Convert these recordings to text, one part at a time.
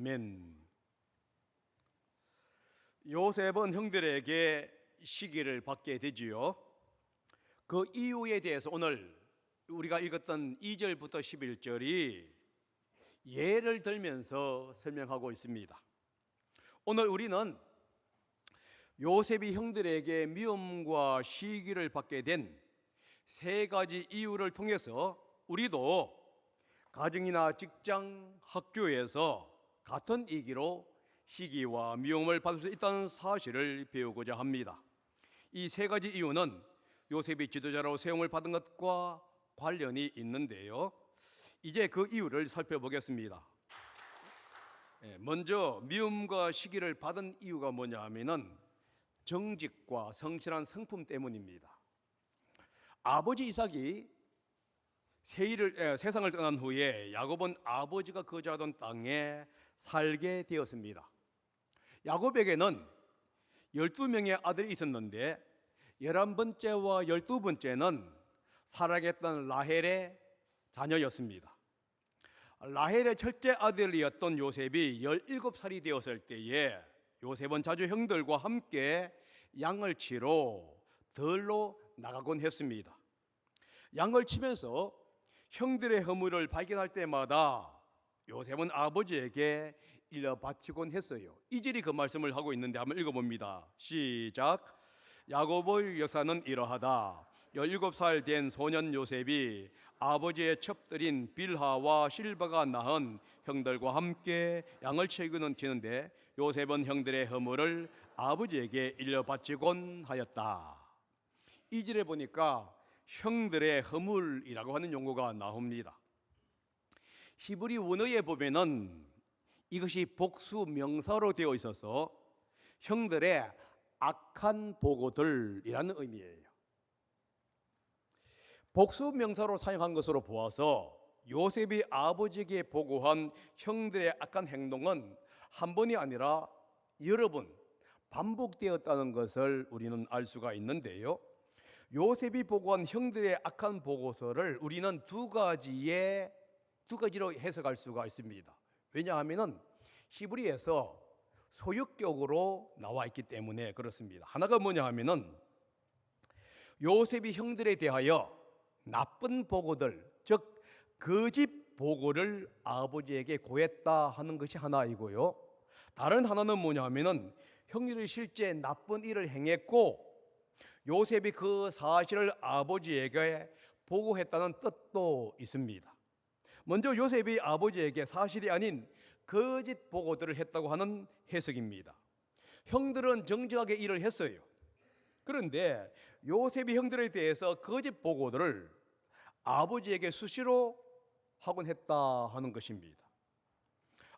아멘. 요셉은 형들에게 시기를 받게 되지요. 그 이유에 대해서 오늘 우리가 읽었던 2절부터 11절이 예를 들면서 설명하고 있습니다. 오늘 우리는 요셉이 형들에게 미움과 시기를 받게 된 세 가지 이유를 통해서 우리도 가정이나 직장, 학교에서 같은 이기로 시기와 미움을 받을 수 있다는 사실을 배우고자 합니다. 이 세 가지 이유는 요셉이 지도자로 세움을 받은 것과 관련이 있는데요. 이제 그 이유를 살펴보겠습니다. 먼저 미움과 시기를 받은 이유가 뭐냐 하면은 정직과 성실한 성품 때문입니다. 아버지 이삭이 세상을 떠난 후에 야곱은 아버지가 거주하던 땅에 살게 되었습니다. 야곱에게는 12명의 아들이 있었는데 11번째와 12번째는 살아계셨던 라헬의 자녀였습니다. 라헬의 첫째 아들이었던 요셉이 17살이 되었을 때에 요셉은 자주 형들과 함께 양을 치러 들로 나가곤 했습니다. 양을 치면서 형들의 허물을 발견할 때마다 요셉은 아버지에게 일러 바치곤 했어요. 이절이 그 말씀을 하고 있는데 한번 읽어봅니다. 시작. 야곱의 역사는 이러하다. 17살 된 소년 요셉이 아버지의 첩들인 빌하와 실바가 낳은 형들과 함께 양을 치는데 요셉은 형들의 허물을 아버지에게 일러 바치곤 하였다. 이 절에 보니까 형들의 허물이라고 하는 용어가 나옵니다. 히브리 원어에 보면은 이것이 복수 명사로 되어 있어서 형들의 악한 보고들이라는 의미예요. 복수 명사로 사용한 것으로 보아서 요셉이 아버지에게 보고한 형들의 악한 행동은 한 번이 아니라 여러 번 반복되었다는 것을 우리는 알 수가 있는데요. 요셉이 보고한 형들의 악한 보고서를 우리는 두 가지로 해석할 수가 있습니다. 왜냐하면 히브리에서 소유격으로 나와 있기 때문에 그렇습니다. 하나가 뭐냐 하면은 요셉이 형들에 대하여 나쁜 보고들, 즉 거짓 보고를 아버지에게 고했다 하는 것이 하나이고요. 다른 하나는 뭐냐 하면은 형들이 실제 나쁜 일을 행했고 요셉이 그 사실을 아버지에게 보고했다는 뜻도 있습니다. 먼저 요셉이 아버지에게 사실이 아닌 거짓 보고들을 했다고 하는 해석입니다. 형들은 정직하게 일을 했어요. 그런데 요셉이 형들에 대해서 거짓 보고들을 아버지에게 수시로 하곤 했다 하는 것입니다.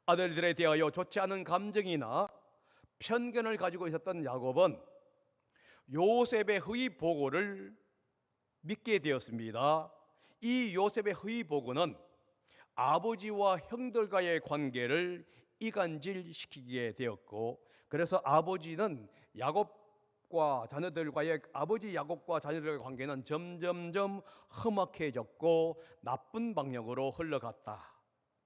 아들들에 대하여 좋지 않은 감정이나 편견을 가지고 있었던 야곱은 요셉의 허위 보고를 믿게 되었습니다. 이 요셉의 허위 보고는 아버지와 형들과의 관계를 이간질시키게 되었고, 그래서 야곱과 자녀들과의 관계는 점점점 험악해졌고 나쁜 방향으로 흘러갔다.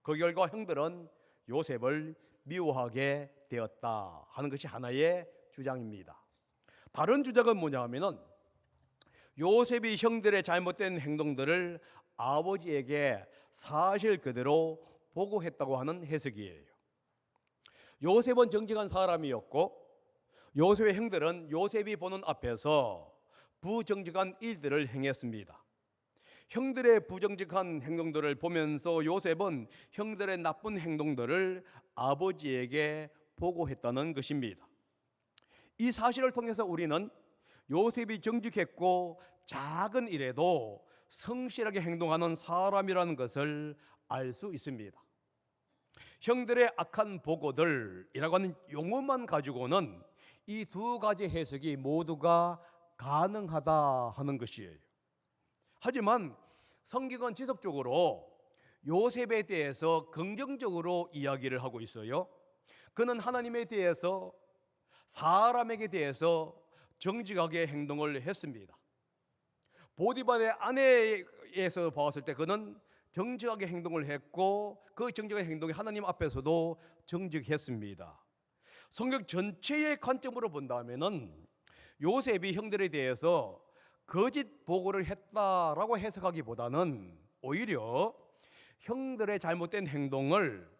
그 결과 형들은 요셉을 미워하게 되었다 하는 것이 하나의 주장입니다. 다른 주장은 뭐냐 하면은 요셉이 형들의 잘못된 행동들을 아버지에게 사실 그대로 보고했다고 하는 해석이에요. 요셉은 정직한 사람이었고 요셉의 형들은 요셉이 보는 앞에서 부정직한 일들을 행했습니다. 형들의 부정직한 행동들을 보면서 요셉은 형들의 나쁜 행동들을 아버지에게 보고했다는 것입니다. 이 사실을 통해서 우리는 요셉이 정직했고 작은 일에도 성실하게 행동하는 사람이라는 것을 알 수 있습니다. 형들의 악한 보고들이라고 하는 용어만 가지고는 이 두 가지 해석이 모두가 가능하다 하는 것이에요. 하지만 성경은 지속적으로 요셉에 대해서 긍정적으로 이야기를 하고 있어요. 그는 하나님에 대해서 사람에게 대해서 정직하게 행동을 했습니다. 보디발의 아내에서 봤을 때 그는 정직하게 행동을 했고 그 정직한 행동이 하나님 앞에서도 정직했습니다. 성경 전체의 관점으로 본다면은 요셉이 형들에 대해서 거짓 보고를 했다라고 해석하기보다는 오히려 형들의 잘못된 행동을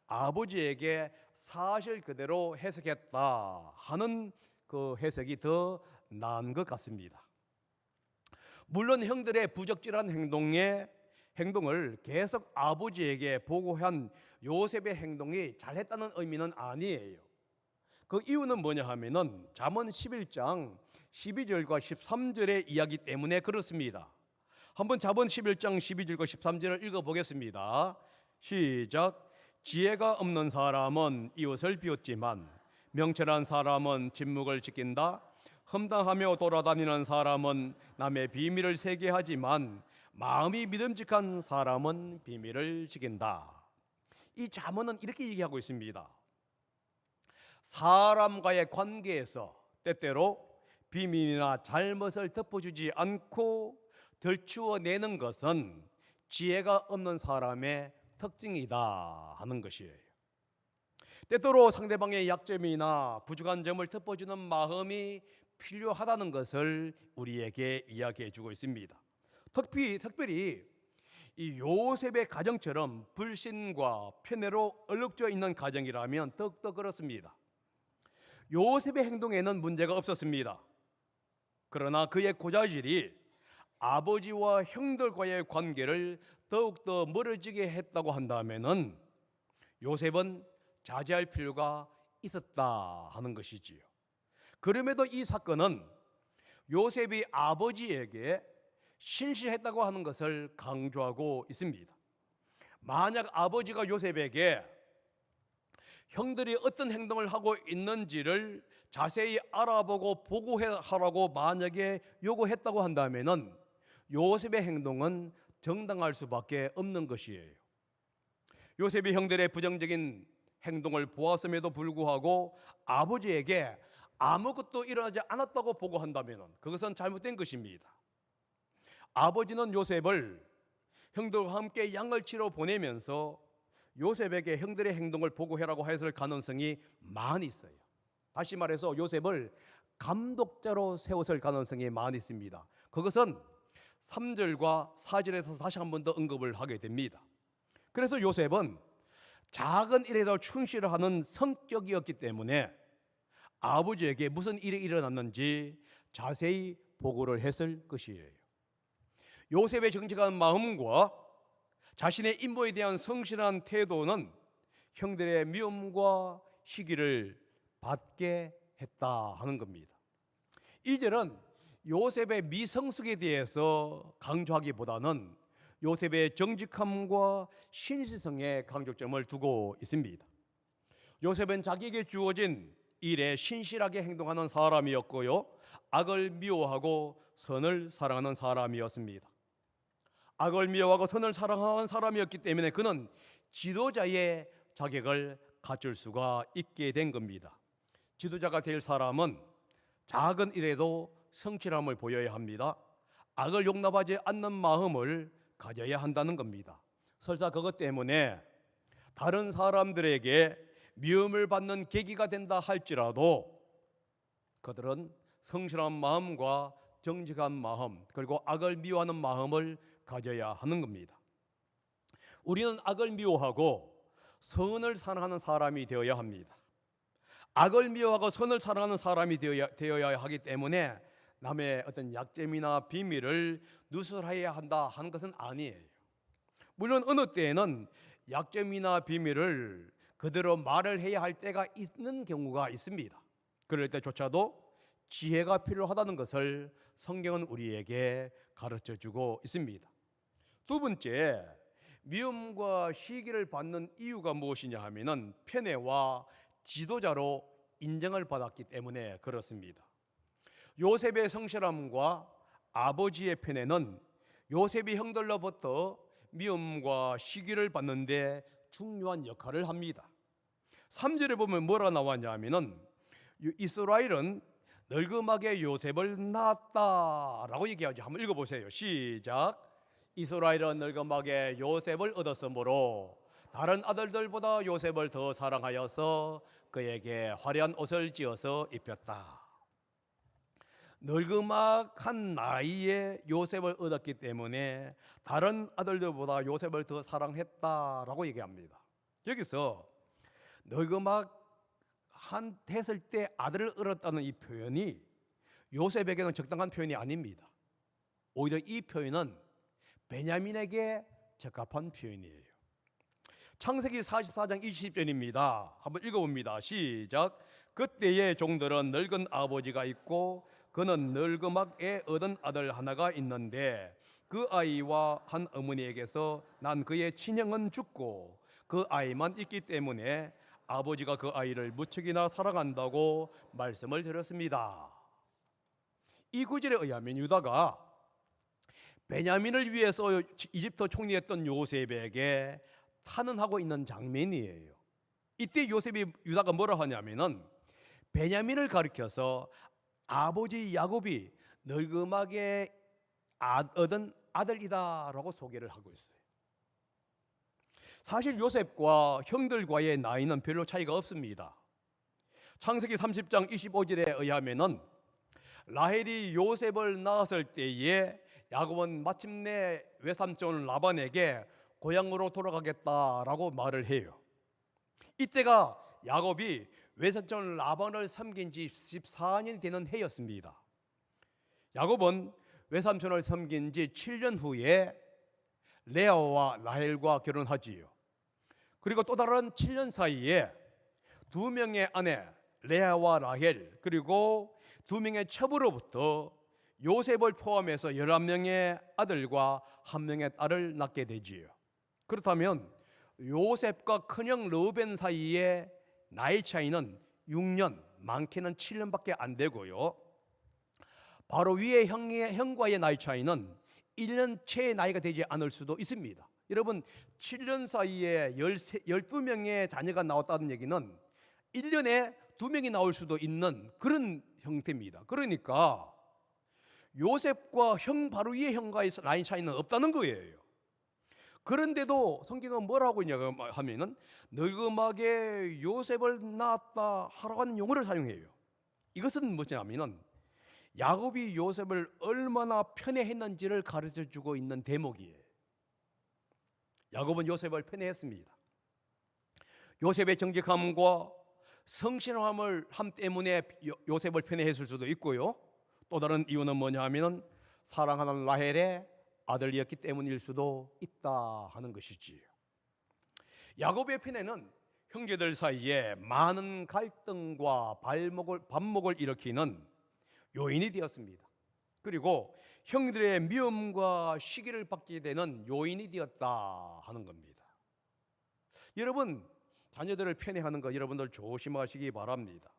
아버지에게 사실 그대로 해석했다 하는 그 해석이 더 나은 것 같습니다. 물론 형들의 부적절한 행동을 계속 아버지에게 보고한 요셉의 행동이 잘했다는 의미는 아니에요. 그 이유는 뭐냐 하면은 잠언 11장 12절과 13절의 이야기 때문에 그렇습니다. 한번 잠언 11장 12절과 13절을 읽어보겠습니다. 시작. 지혜가 없는 사람은 이웃을 비웃지만 명철한 사람은 침묵을 지킨다. 험담하며 돌아다니는 사람은 남의 비밀을 새게 하지만 마음이 믿음직한 사람은 비밀을 지킨다. 이 잠언은 이렇게 얘기하고 있습니다. 사람과의 관계에서 때때로 비밀이나 잘못을 덮어주지 않고 덜추어내는 것은 지혜가 없는 사람의 특징이다 하는 것이에요. 때때로 상대방의 약점이나 부족한 점을 덮어주는 마음이 필요하다는 것을 우리에게 이야기해 주고 있습니다. 특별히 이 요셉의 가정처럼 불신과 편애로 얼룩져 있는 가정이라면 더욱더 그렇습니다. 요셉의 행동에는 문제가 없었습니다. 그러나 그의 고자질이 아버지와 형들과의 관계를 더욱더 멀어지게 했다고 한다면은 요셉은 자제할 필요가 있었다 하는 것이지요. 그럼에도 이 사건은 요셉이 아버지에게 신실했다고 하는 것을 강조하고 있습니다. 만약 아버지가 요셉에게 형들이 어떤 행동을 하고 있는지를 자세히 알아보고 보고하라고 만약에 요구했다고 한다면은 요셉의 행동은 정당할 수밖에 없는 것이에요. 요셉이 형들의 부정적인 행동을 보았음에도 불구하고 아버지에게 아무것도 일어나지 않았다고 보고한다면 그것은 잘못된 것입니다. 아버지는 요셉을 형들과 함께 양을 치러 보내면서 요셉에게 형들의 행동을 보고해라고 했을 가능성이 많이 있어요. 다시 말해서 요셉을 감독자로 세웠을 가능성이 많이 있습니다. 그것은 3절과 4절에서 다시 한 번 더 언급을 하게 됩니다. 그래서 요셉은 작은 일에도 충실하는 성격이었기 때문에 아버지에게 무슨 일이 일어났는지 자세히 보고를 했을 것이에요. 요셉의 정직한 마음과 자신의 임무에 대한 성실한 태도는 형들의 미움과 시기를 받게 했다 하는 겁니다. 2절은 요셉의 미성숙에 대해서 강조하기보다는 요셉의 정직함과 신실성에 강조점을 두고 있습니다. 요셉은 자기에게 주어진 일에 신실하게 행동하는 사람이었고요, 악을 미워하고 선을 사랑하는 사람이었습니다. 악을 미워하고 선을 사랑하는 사람이었기 때문에 그는 지도자의 자격을 갖출 수가 있게 된 겁니다. 지도자가 될 사람은 작은 일에도 성실함을 보여야 합니다. 악을 용납하지 않는 마음을 가져야 한다는 겁니다. 설사 그것 때문에 다른 사람들에게 미움을 받는 계기가 된다 할지라도 그들은 성실한 마음과 정직한 마음 그리고 악을 미워하는 마음을 가져야 하는 겁니다. 우리는 악을 미워하고 선을 사랑하는 사람이 되어야 합니다. 악을 미워하고 선을 사랑하는 사람이 되어야 하기 때문에 남의 어떤 약점이나 비밀을 누설해야 한다 하는 것은 아니에요. 물론 어느 때에는 약점이나 비밀을 그대로 말을 해야 할 때가 있는 경우가 있습니다. 그럴 때조차도 지혜가 필요하다는 것을 성경은 우리에게 가르쳐주고 있습니다. 두 번째, 미움과 시기를 받는 이유가 무엇이냐 하면은 편애와 지도자로 인정을 받았기 때문에 그렇습니다. 요셉의 성실함과 아버지의 편애는 요셉이 형들로부터 미움과 시기를 받는데 중요한 역할을 합니다. 3절에 보면 뭐라 나왔냐 하면은 이스라엘은 늙음하게 요셉을 낳았다라고 얘기하죠. 한번 읽어보세요. 시작. 이스라엘은 늙음하게 요셉을 얻었으므로 다른 아들들보다 요셉을 더 사랑하여서 그에게 화려한 옷을 지어서 입혔다. 늙음한 나이에 요셉을 얻었기 때문에 다른 아들들보다 요셉을 더 사랑했다라고 얘기합니다. 여기서 늙음한 됐을 때 아들을 얻었다는 이 표현이 요셉에게는 적당한 표현이 아닙니다. 오히려 이 표현은 베냐민에게 적합한 표현이에요. 창세기 44장 20절입니다. 한번 읽어봅니다. 시작. 그때의 종들은 늙은 아버지가 있고 그는 늙음하게 얻은 아들 하나가 있는데 그 아이와 한 어머니에게서 난 그의 친형은 죽고 그 아이만 있기 때문에 아버지가 그 아이를 무척이나 사랑한다고 말씀을 드렸습니다. 이 구절에 의하면 유다가 베냐민을 위해서 이집트 총리했던 요셉에게 탄원하고 있는 장면이에요. 이때 유다가 뭐라 하냐면은 베냐민을 가리켜서 아버지 야곱이 늙음하게 얻은 아들이다라고 소개를 하고 있어요. 사실 요셉과 형들과의 나이는 별로 차이가 없습니다. 창세기 30장 25절에 의하면은 라헬이 요셉을 낳았을 때에 야곱은 마침내 외삼촌 라반에게 고향으로 돌아가겠다라고 말을 해요. 이때가 야곱이 외삼촌 라반을 섬긴 지 14년이 되는 해였습니다. 야곱은 외삼촌을 섬긴 지 7년 후에 레아와 라헬과 결혼하지요. 그리고 또 다른 7년 사이에 두 명의 아내 레아와 라헬 그리고 두 명의 첩으로부터 요셉을 포함해서 11명의 아들과 한 명의 딸을 낳게 되지요. 그렇다면 요셉과 큰형 르우벤 사이의 나이 차이는 6년, 많게는 7년밖에 안 되고요. 바로 위에 형과의 나이 차이는 1년 채의 나이가 되지 않을 수도 있습니다. 여러분 7년 사이에 12명의 자녀가 나왔다는 얘기는 1년에 2명이 나올 수도 있는 그런 형태입니다. 그러니까 요셉과 형 바로 위에 형과의 나이 차이는 없다는 거예요. 그런데도 성경은 뭐라고 있냐고 하면은 늙음하게 요셉을 낳았다 하라고 하는 용어를 사용해요. 이것은 뭐냐면은 야곱이 요셉을 얼마나 편애했는지를 가르쳐 주고 있는 대목이에요. 야곱은 요셉을 편애했습니다. 요셉의 정직함과 성실함 때문에 요셉을 편애했을 수도 있고요. 또 다른 이유는 뭐냐 하면은 사랑하는 라헬의 아들이었기 때문일 수도 있다 하는 것이지요. 야곱의 편애는 형제들 사이에 많은 갈등과 반목을 일으키는 요인이 되었습니다. 그리고 형들의 미움과 시기를 받게 되는 요인이 되었다 하는 겁니다. 여러분 자녀들을 편애하는 거 여러분들 조심하시기 바랍니다.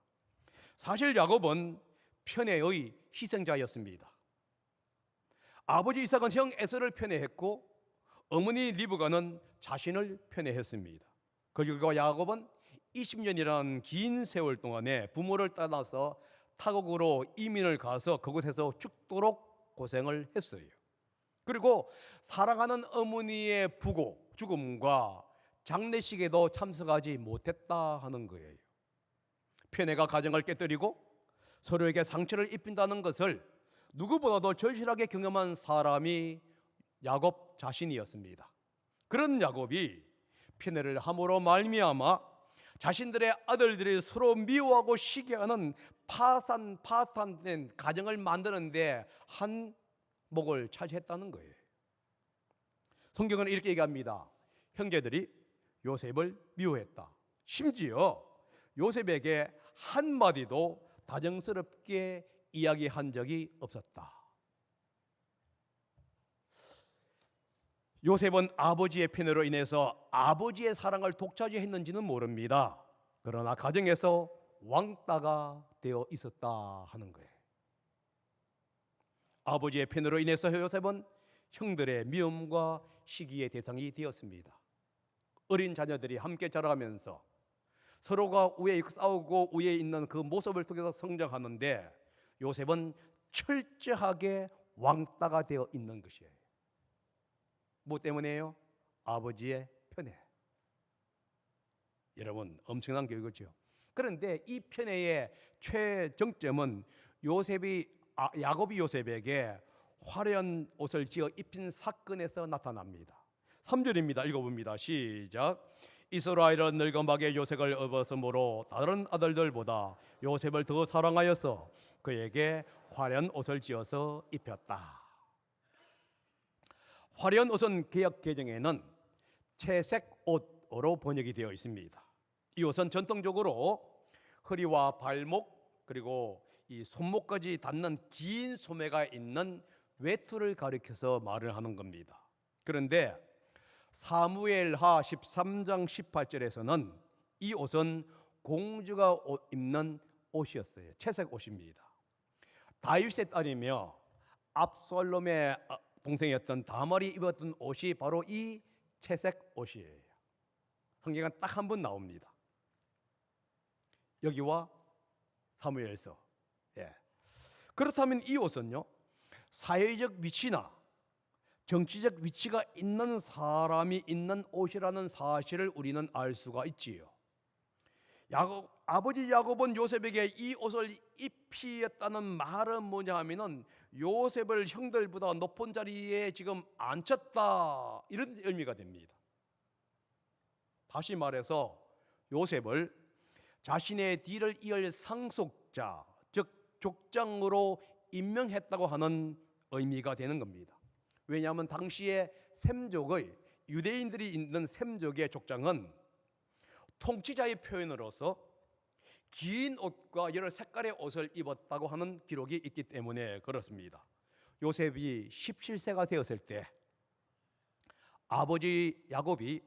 사실 야곱은 편애의 희생자였습니다. 아버지 이삭은 형 에서를 편애했고 어머니 리브가는 자신을 편애했습니다. 그리고 야곱은 20년이라는 긴 세월 동안에 부모를 떠나서 타국으로 이민을 가서 그곳에서 죽도록 고생을 했어요. 그리고 사랑하는 어머니의 죽음과 장례식에도 참석하지 못했다 하는 거예요. 편애가 가정을 깨뜨리고 서로에게 상처를 입힌다는 것을 누구보다도 절실하게 경험한 사람이 야곱 자신이었습니다. 그런 야곱이 편애를 함으로 말미암아 자신들의 아들들이 서로 미워하고 시기하는 파산된 가정을 만드는데 한 목을 차지했다는 거예요. 성경은 이렇게 얘기합니다. 형제들이 요셉을 미워했다. 심지어 요셉에게 한마디도 다정스럽게 이야기한 적이 없었다. 요셉은 아버지의 편애로 인해서 아버지의 사랑을 독차지했는지는 모릅니다. 그러나 가정에서 왕따가 되어 있었다 하는 거예요. 아버지의 편애로 인해서 요셉은 형들의 미움과 시기의 대상이 되었습니다. 어린 자녀들이 함께 자라가면서 서로가 위에 싸우고 위에 있는 그 모습을 통해서 성장하는데 요셉은 철저하게 왕따가 되어 있는 것이에요. 뭐 때문에요? 아버지의 편애. 여러분, 엄청난 교육이죠. 그런데 이 편애의 최정점은 야곱이 요셉에게 화려한 옷을 지어 입힌 사건에서 나타납니다. 3절입니다. 읽어봅니다. 시작. 이스라엘은 늙어막에 요셉을 업었으므로 다른 아들들보다 요셉을 더 사랑하여서 그에게 화려한 옷을 지어서 입혔다. 화려한 옷은 개역 개정에는 채색 옷으로 번역이 되어 있습니다. 이 옷은 전통적으로 허리와 발목 그리고 이 손목까지 닿는 긴 소매가 있는 외투를 가리켜서 말을 하는 겁니다. 그런데 사무엘하 13장 18절에서는 이 옷은 공주가 입는 옷이었어요. 채색 옷입니다. 다윗의 딸이며 압살롬의 동생이었던 다말이 입었던 옷이 바로 이 채색 옷이에요. 성경은 딱 한 번 나옵니다. 여기와 사무엘서. 그렇다면 이 옷은요, 사회적 위치나 정치적 위치가 있는 사람이 입는 옷이라는 사실을 우리는 알 수가 있지요. 아버지 야곱은 요셉에게 이 옷을 입히었다는 말은 뭐냐 하면은 요셉을 형들보다 높은 자리에 지금 앉혔다, 이런 의미가 됩니다. 다시 말해서 요셉을 자신의 뒤를 이을 상속자, 즉 족장으로 임명했다고 하는 의미가 되는 겁니다. 왜냐하면 당시에 셈족의, 유대인들이 있는 셈족의 족장은 통치자의 표현으로서 긴 옷과 여러 색깔의 옷을 입었다고 하는 기록이 있기 때문에 그렇습니다. 요셉이 17세가 되었을 때 아버지 야곱이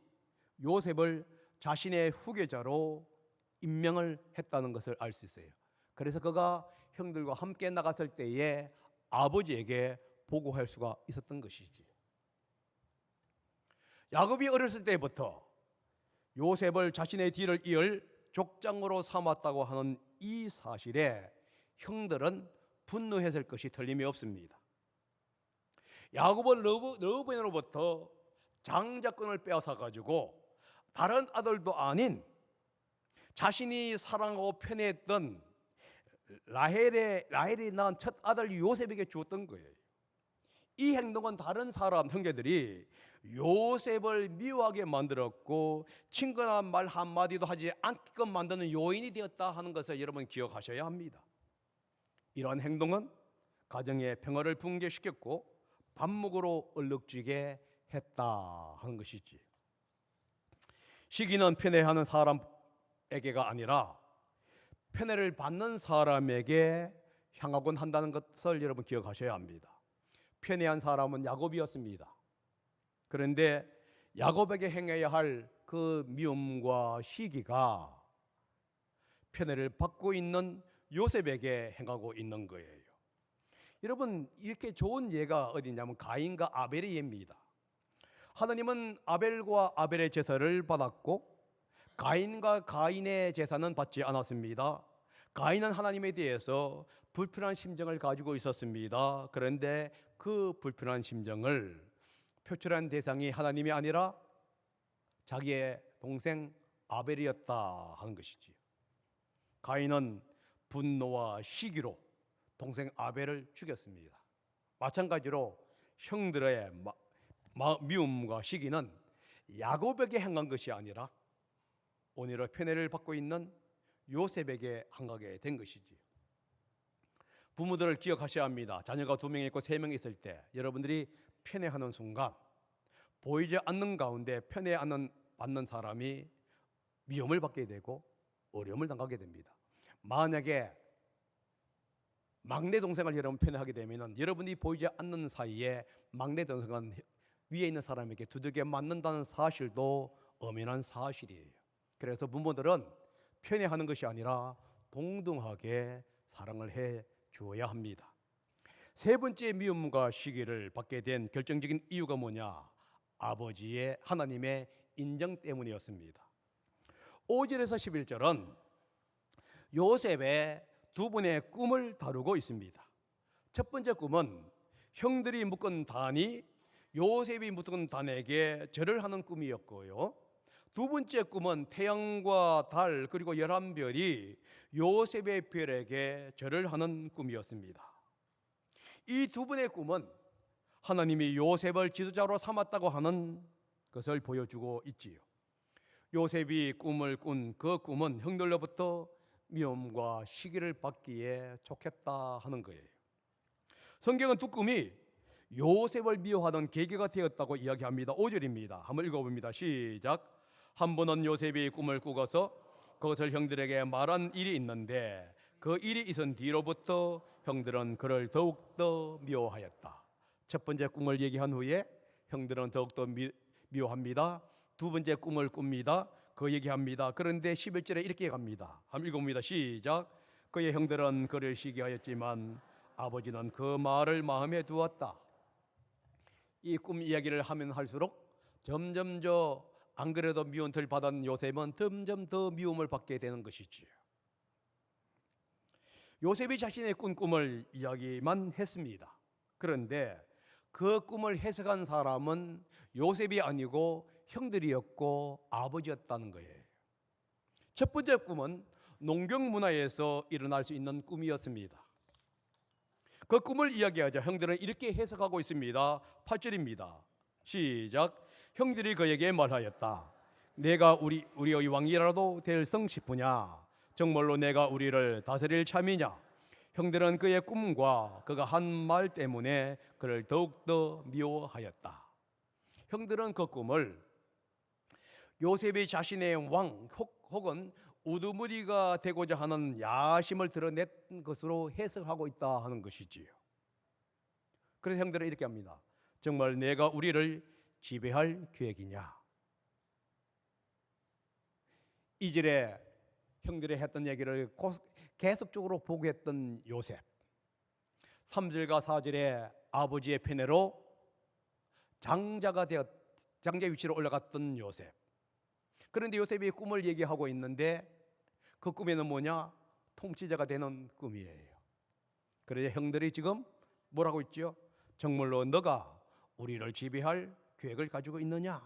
요셉을 자신의 후계자로 임명을 했다는 것을 알 수 있어요. 그래서 그가 형들과 함께 나갔을 때에 아버지에게 보고할 수가 있었던 것이지. 야곱이 어렸을 때부터 요셉을 자신의 뒤를 이을 족장으로 삼았다고 하는 이 사실에 형들은 분노했을 것이 틀림이 없습니다. 야곱은 르우벤으로부터 장자권을 빼앗아 가지고 다른 아들도 아닌 자신이 사랑하고 편애했던 라헬이 낳은 첫 아들 요셉에게 주었던 거예요. 이 행동은 다른 사람 형제들이 요셉을 미워하게 만들었고 친근한 말 한마디도 하지 않게끔 만드는 요인이 되었다 하는 것을 여러분 기억하셔야 합니다. 이러한 행동은 가정의 평화를 붕괴시켰고 반목으로 얼룩지게 했다 하는 것이지. 시기는 편애하는 사람에게가 아니라 편애를 받는 사람에게 향하곤 한다는 것을 여러분 기억하셔야 합니다. 편애한 사람은 야곱이었습니다. 그런데 야곱에게 행해야 할 그 미움과 시기가 편애를 받고 있는 요셉에게 행하고 있는 거예요. 여러분, 이렇게 좋은 예가 어디냐면 가인과 아벨의 예입니다. 하나님은 아벨과 아벨의 제사를 받았고 가인과 가인의 제사는 받지 않았습니다. 가인은 하나님에 대해서 불편한 심정을 가지고 있었습니다. 그런데 그 불편한 심정을 표출한 대상이 하나님이 아니라 자기의 동생 아벨이었다 하는 것이지요. 가인은 분노와 시기로 동생 아벨을 죽였습니다. 마찬가지로 형들의 미움과 시기는 야곱에게 행한 것이 아니라 오히려 편애를 받고 있는 요셉에게 행하게 된 것이지요. 부모들을 기억하셔야 합니다. 자녀가 2명 있고 3명 있을 때 여러분들이 편애하는 순간 보이지 않는 가운데 받는 사람이 위험을 받게 되고 어려움을 당하게 됩니다. 만약에 막내 동생을 여러분 편애하게 되면 여러분이 보이지 않는 사이에 막내 동생은 위에 있는 사람에게 두들겨 맞는다는 사실도 엄연한 사실이에요. 그래서 부모들은 편애하는 것이 아니라 동등하게 사랑을 해 주어야 합니다. 세 번째 미움과 시기를 받게 된 결정적인 이유가 뭐냐? 아버지의 하나님의 인정 때문이었습니다. 5절에서 11절은 요셉의 두 분의 꿈을 다루고 있습니다. 첫 번째 꿈은 형들이 묶은 단이 요셉이 묻은 단에게 절을 하는 꿈이었고요. 두 번째 꿈은 태양과 달 그리고 11별이 요셉의 별에게 절을 하는 꿈이었습니다. 이 두 번의 꿈은 하나님이 요셉을 지도자로 삼았다고 하는 것을 보여주고 있지요. 요셉이 꿈을 꾼 그 꿈은 형들로부터 미움과 시기를 받기에 좋겠다 하는 거예요. 성경은 두 꿈이 요셉을 미워하던 계기가 되었다고 이야기합니다. 5절입니다. 한번 읽어봅니다. 시작. 한 번은 요셉이 꿈을 꾸고서 그것을 형들에게 말한 일이 있는데 그 일이 있은 뒤로부터 형들은 그를 더욱더 미워하였다. 첫 번째 꿈을 얘기한 후에 형들은 더욱더 미워합니다. 두 번째 꿈을 꿉니다. 그 얘기합니다. 그런데 11절에 이렇게 갑니다. 한번 읽어봅니다. 시작. 그의 형들은 그를 시기하였지만 아버지는 그 말을 마음에 두었다. 이 꿈 이야기를 하면 할수록 점점 안 그래도 미움을 받은 요셉은 점점 더 미움을 받게 되는 것이지요. 요셉이 자신의 꾼 꿈을 이야기만 했습니다. 그런데 그 꿈을 해석한 사람은 요셉이 아니고 형들이었고 아버지였다는 거예요. 첫 번째 꿈은 농경 문화에서 일어날 수 있는 꿈이었습니다. 그 꿈을 이야기하자 형들은 이렇게 해석하고 있습니다. 8절입니다. 시작. 형들이 그에게 말하였다. 내가 우리의 왕이라도 될 성 싶으냐? 정말로 내가 우리를 다스릴 참이냐? 형들은 그의 꿈과 그가 한 말 때문에 그를 더욱더 미워하였다. 형들은 그 꿈을 요셉이 자신의 왕 혹은 우두머리가 되고자 하는 야심을 드러낸 것으로 해석하고 있다 하는 것이지요. 그래서 형들은 이렇게 합니다. 정말 내가 우리를 지배할 계획이냐? 이절에 형들이 했던 얘기를 계속적으로 보고했던 요셉. 3절과 4절에 아버지의 편애로 장자 위치로 올라갔던 요셉. 그런데 요셉이 꿈을 얘기하고 있는데 그 꿈에는 뭐냐? 통치자가 되는 꿈이에요. 그래서 형들이 지금 뭐라고 있죠? 정말로 너가 우리를 지배할 계획을 가지고 있느냐?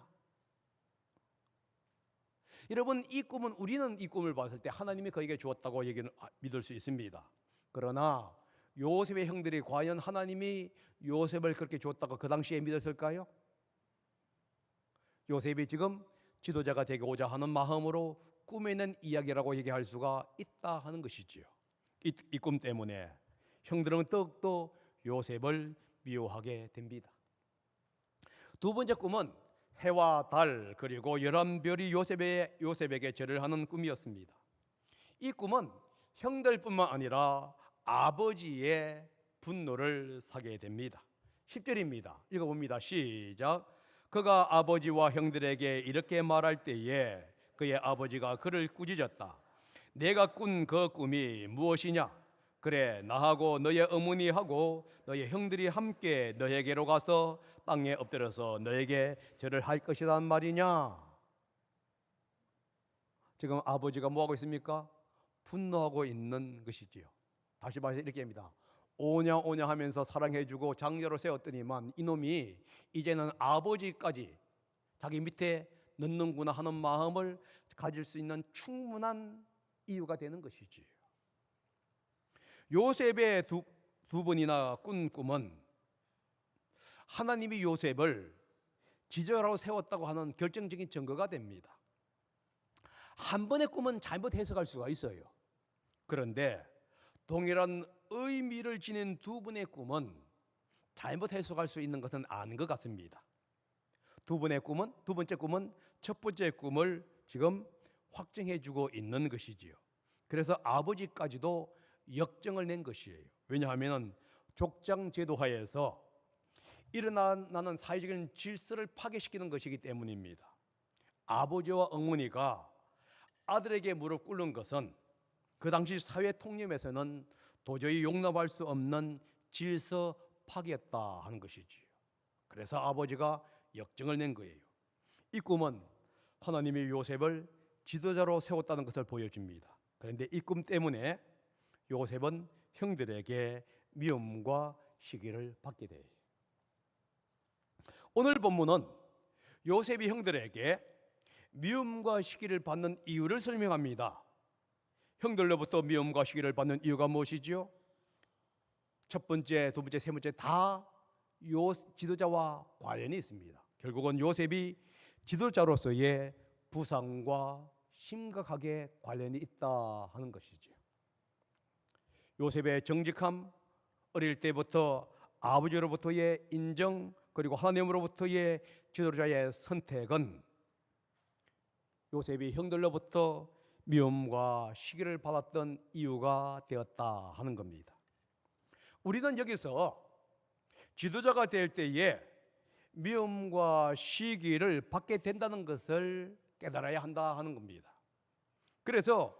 여러분, 이 꿈은 우리는 이 꿈을 봤을 때 하나님이 그에게 주었다고 믿을 수 있습니다. 그러나 요셉의 형들이 과연 하나님이 요셉을 그렇게 주었다고 그 당시에 믿었을까요? 요셉이 지금 지도자가 되고자 하는 마음으로 꾸며낸 이야기라고 얘기할 수가 있다 하는 것이지요. 이 꿈 때문에 형들은 더욱더 요셉을 미워하게 됩니다. 두 번째 꿈은 해와 달 그리고 11별이 요셉에게 절을 하는 꿈이었습니다. 이 꿈은 형들뿐만 아니라 아버지의 분노를 사게 됩니다. 10절입니다. 읽어봅니다. 시작. 그가 아버지와 형들에게 이렇게 말할 때에 그의 아버지가 그를 꾸짖었다. 내가 꾼 그 꿈이 무엇이냐? 그래, 나하고 너의 어머니하고 너의 형들이 함께 너에게로 가서 땅에 엎드려서 너에게 절을 할 것이란 말이냐? 지금 아버지가 뭐하고 있습니까? 분노하고 있는 것이지요. 다시 말해서 이렇게 합니다. 오냐 오냐 하면서 사랑해주고 장녀로 세웠더니만 이놈이 이제는 아버지까지 자기 밑에 넣는구나 하는 마음을 가질 수 있는 충분한 이유가 되는 것이지요. 요셉의 두 번이나 꾼 꿈은 하나님이 요셉을 지도자로 세웠다고 하는 결정적인 증거가 됩니다. 한 번의 꿈은 잘못 해석할 수가 있어요. 그런데 동일한 의미를 지닌 두 번의 꿈은 잘못 해석할 수 있는 것은 아닌 것 같습니다. 두 번째 꿈은 첫 번째 꿈을 지금 확증해주고 있는 것이지요. 그래서 아버지까지도 역정을 낸 것이에요. 왜냐하면 족장 제도하에서 일어나는 사회적인 질서를 파괴시키는 것이기 때문입니다. 아버지와 어머니가 아들에게 무릎 꿇는 것은 그 당시 사회 통념에서는 도저히 용납할 수 없는 질서 파괴였다 하는 것이지요. 그래서 아버지가 역정을 낸 거예요. 이 꿈은 하나님이 요셉을 지도자로 세웠다는 것을 보여줍니다. 그런데 이 꿈 때문에 요셉은 형들에게 미움과 시기를 받게 돼요. 오늘 본문은 요셉이 형들에게 미움과 시기를 받는 이유를 설명합니다. 형들로부터 미움과 시기를 받는 이유가 무엇이지요? 첫 번째, 두 번째, 세 번째 다 지도자와 관련이 있습니다. 결국은 요셉이 지도자로서의 부상과 심각하게 관련이 있다 하는 것이죠. 요셉의 정직함, 어릴 때부터 아버지로부터의 인정, 그리고 하나님으로부터의 지도자의 선택은 요셉이 형들로부터 미움과 시기를 받았던 이유가 되었다 하는 겁니다. 우리는 여기서 지도자가 될 때에 미움과 시기를 받게 된다는 것을 깨달아야 한다 하는 겁니다. 그래서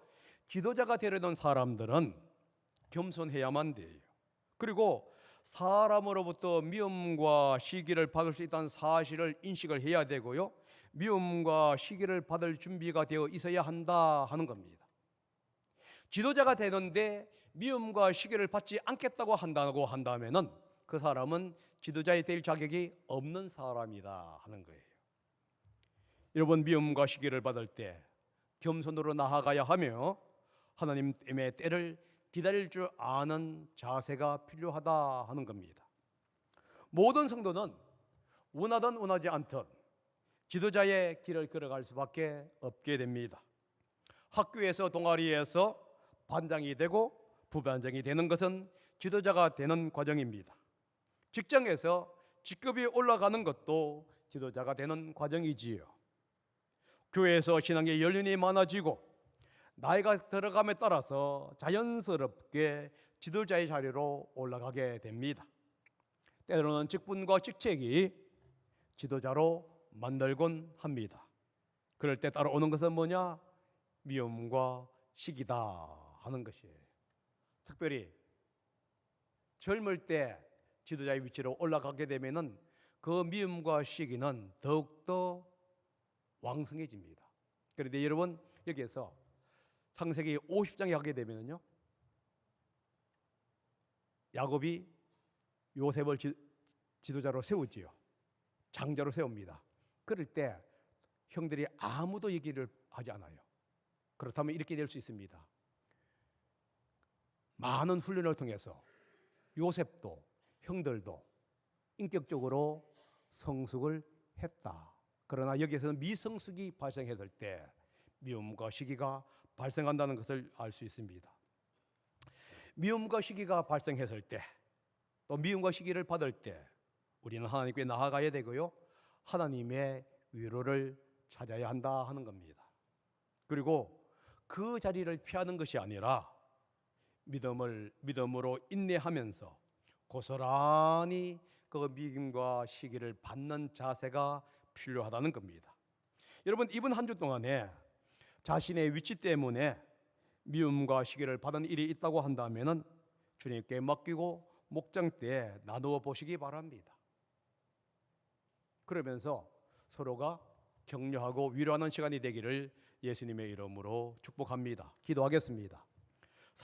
지도자가 되려는 사람들은 겸손해야만 돼요. 그리고 사람으로부터 미움과 시기를 받을 수 있다는 사실을 인식을 해야 되고요. 미움과 시기를 받을 준비가 되어 있어야 한다 하는 겁니다. 지도자가 되는데 미움과 시기를 받지 않겠다고 한다면은 그 사람은 지도자에 될 자격이 없는 사람이다 하는 거예요. 여러분, 미움과 시기를 받을 때 겸손으로 나아가야 하며 하나님의 때를 기다릴 줄 아는 자세가 필요하다 하는 겁니다. 모든 성도는 원하든 원하지 않든 지도자의 길을 걸어갈 수밖에 없게 됩니다. 학교에서 동아리에서 반장이 되고 부반장이 되는 것은 지도자가 되는 과정입니다. 직장에서 직급이 올라가는 것도 지도자가 되는 과정이지요. 교회에서 신앙의 연륜이 많아지고 나이가 들어감에 따라서 자연스럽게 지도자의 자리로 올라가게 됩니다. 때로는 직분과 직책이 지도자로 만들곤 합니다. 그럴 때 따라오는 것은 뭐냐? 미움과 시기다 하는 것이에요. 특별히 젊을 때 지도자의 위치로 올라가게 되면은 그 미움과 시기는 더욱더 왕성해집니다. 그런데 여러분, 여기에서 창세기 50장에 가게 되면요, 야곱이 요셉을 지도자로 세우지요. 장자로 세웁니다. 그럴 때 형들이 아무도 얘기를 하지 않아요. 그렇다면 이렇게 될 수 있습니다. 많은 훈련을 통해서 요셉도 형들도 인격적으로 성숙을 했다. 그러나 여기에서는 미성숙이 발생했을 때 미움과 시기가 발생한다는 것을 알 수 있습니다. 미움과 시기가 발생했을 때, 또 미움과 시기를 받을 때 우리는 하나님께 나아가야 되고요, 하나님의 위로를 찾아야 한다 하는 겁니다. 그리고 그 자리를 피하는 것이 아니라 믿음으로 인내하면서 고스란히 그 미움과 시기를 받는 자세가 필요하다는 겁니다. 여러분, 이번 한 주 동안에 자신의 위치 때문에 미움과 시기를 받은 일이 있다고 한다면은 주님께 맡기고 목장 때 나누어 보시기 바랍니다. 그러면서 서로가 격려하고 위로하는 시간이 되기를 예수님의 이름으로 축복합니다. 기도하겠습니다.